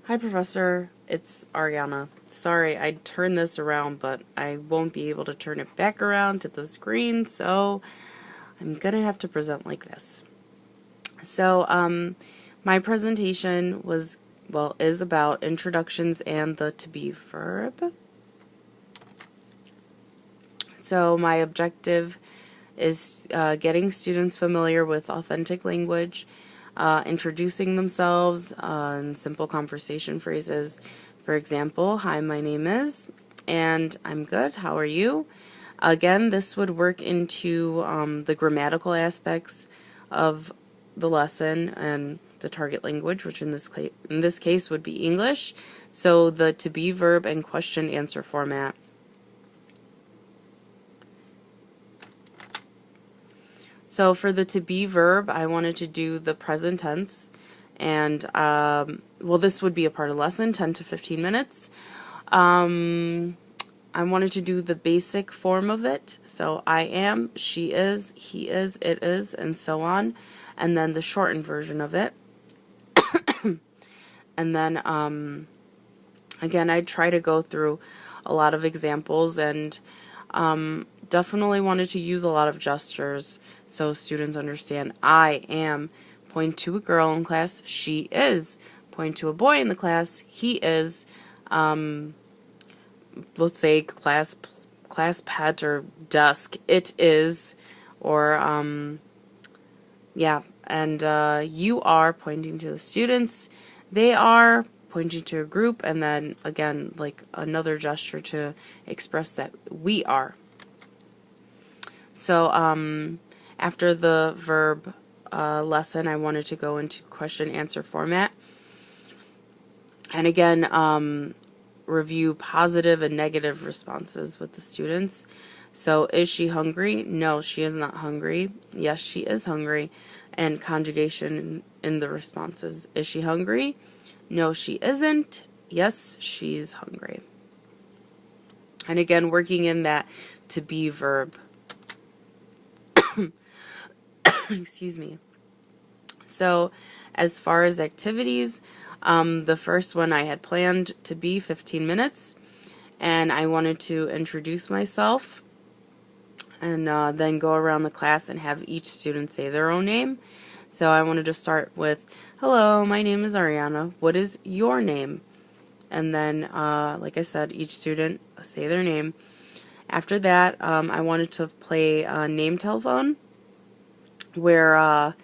Hi, Professor. It's Ariana. Sorry, I turned this around, but I won't be able to turn it back around to the screen, so I'm gonna have to present like this. So, my presentation is about introductions and the to be verb. So, my objective is getting students familiar with authentic language, introducing themselves in simple conversation phrases. For example, hi, my name is, and I'm good, how are you? Again, this would work into the grammatical aspects of the lesson and the target language, which in this case would be English. So the to be verb and question answer format. So for the to be verb, I wanted to do the present tense, and this would be a part of the lesson, 10 to 15 minutes. I wanted to do the basic form of it, so I am, she is, he is, it is, and so on, and then the shortened version of it. And then again, I try to go through a lot of examples, and definitely wanted to use a lot of gestures so students understand. I am, point to a girl in class, she is, point to a boy in the class, he is, let's say class pet or desk, it is, or yeah, and you are, pointing to the students, they are, pointing to a group, and then again like another gesture to express that we are. So after the verb lesson, I wanted to go into question answer format, and again review positive and negative responses with the students. So, is she hungry? No, she is not hungry. Yes, she is hungry. And conjugation in the responses. Is she hungry? No, she isn't. Yes, she's hungry. And again, working in that to be verb. Excuse me. So, as far as activities, the first one I had planned to be 15 minutes, and I wanted to introduce myself, and then go around the class and have each student say their own name. So I wanted to start with, hello, my name is Ariana. What is your name? And then, like I said, each student say their name. After that, I wanted to play name telephone, where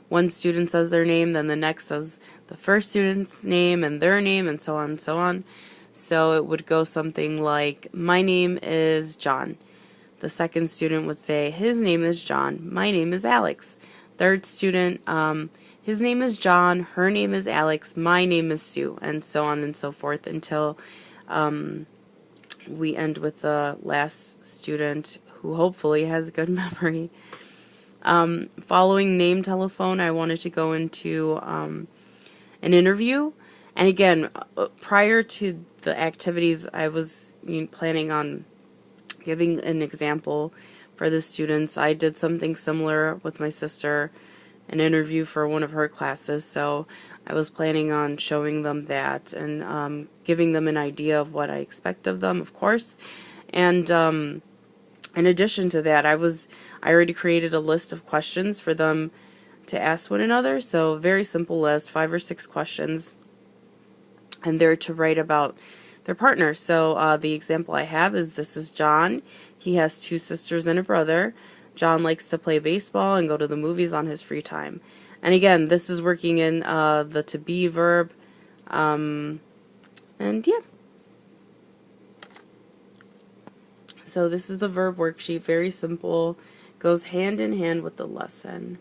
one student says their name, then the next says the first student's name and their name, and so on and so on. So it would go something like, my name is John. The second student would say, his name is John, my name is Alex. Third student, his name is John, her name is Alex, my name is Sue, and so on and so forth until we end with the last student who hopefully has good memory. Following name telephone, I wanted to go into an interview. And again, prior to the activities, I was planning on giving an example for the students. I did something similar with my sister, an interview for one of her classes, so I was planning on showing them that and giving them an idea of what I expect of them, of course. And in addition to that, I already created a list of questions for them to ask one another, so very simple list, 5 or 6 questions, and they're to write about their partner. So the example I have is, this is John. He has 2 sisters and a brother. John likes to play baseball and go to the movies on his free time. And again, this is working in the to be verb. And yeah. So this is the verb worksheet, very simple, goes hand in hand with the lesson.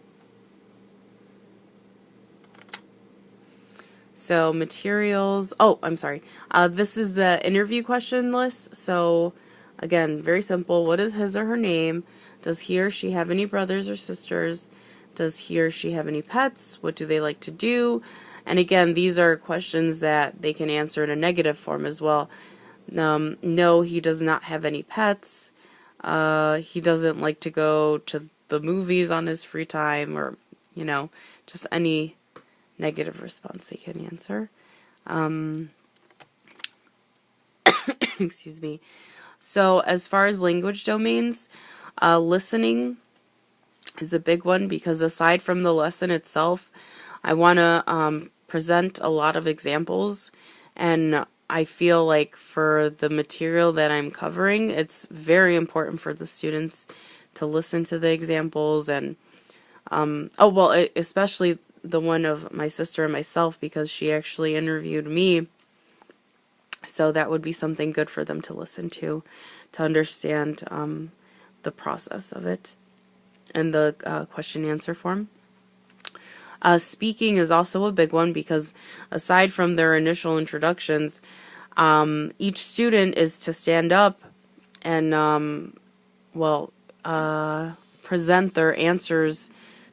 So materials, I'm sorry, this is the interview question list. So again, very simple, what is his or her name? Does he or she have any brothers or sisters? Does he or she have any pets? What do they like to do? And again, these are questions that they can answer in a negative form as well. No, he does not have any pets. He doesn't like to go to the movies on his free time, or, just any negative response they can answer. Excuse me. So as far as language domains, listening is a big one, because aside from the lesson itself, I want to present a lot of examples, and I feel like for the material that I'm covering, it's very important for the students to listen to the examples, and especially the one of my sister and myself, because she actually interviewed me, so that would be something good for them to listen to understand the process of it and the question answer form. Speaking is also a big one, because aside from their initial introductions, each student is to stand up and present their answers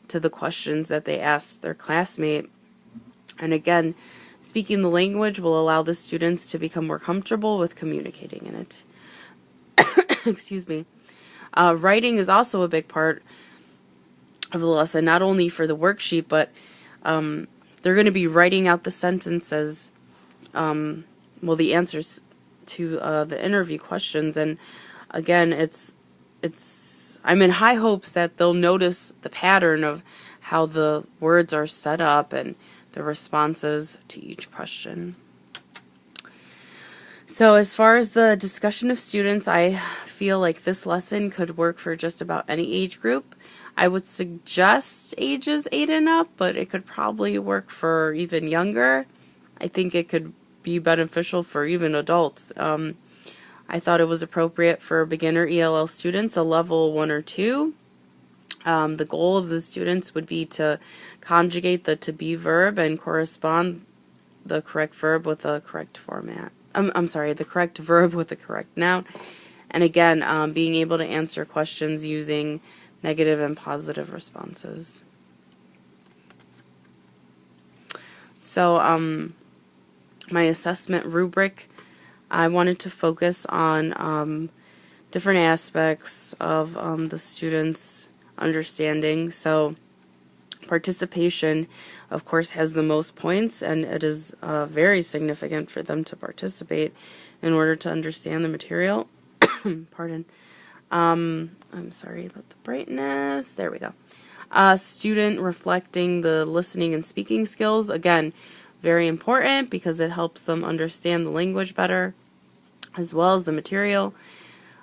to the questions that they ask their classmate. And again, speaking the language will allow the students to become more comfortable with communicating in it. Excuse me. Writing is also a big part of the lesson, not only for the worksheet, but they're going to be writing out the sentences, the answers to the interview questions. And again, I'm in high hopes that they'll notice the pattern of how the words are set up and the responses to each question. So as far as the discussion of students, I feel like this lesson could work for just about any age group. I would suggest ages 8 and up, but it could probably work for even younger. I think it could be beneficial for even adults. I thought it was appropriate for beginner ELL students, a level 1 or 2. The goal of the students would be to conjugate the to be verb and correspond the correct verb with the correct format. The correct verb with the correct noun. And again, being able to answer questions using negative and positive responses. So, my assessment rubric, I wanted to focus on different aspects of the students' understanding. So, participation, of course, has the most points, and it is very significant for them to participate in order to understand the material. Pardon. I'm sorry about the brightness. There we go. Student reflecting the listening and speaking skills. Again, very important, because it helps them understand the language better, as well as the material.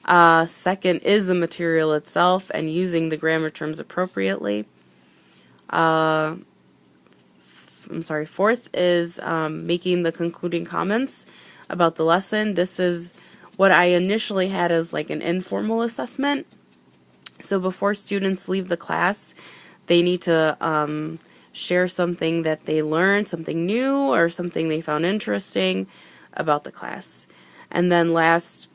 Second is the material itself and using the grammar terms appropriately. Fourth is making the concluding comments about the lesson. This is what I initially had as like an informal assessment. So before students leave the class, they need to share something that they learned, something new, or something they found interesting about the class. And then last,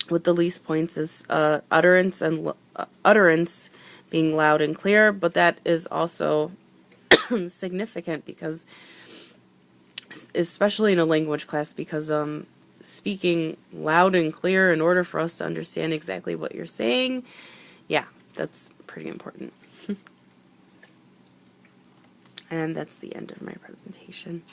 with the least points, is utterance and utterance being loud and clear, but that is also significant, because especially in a language class, because speaking loud and clear in order for us to understand exactly what you're saying, yeah, that's pretty important. And that's the end of my presentation.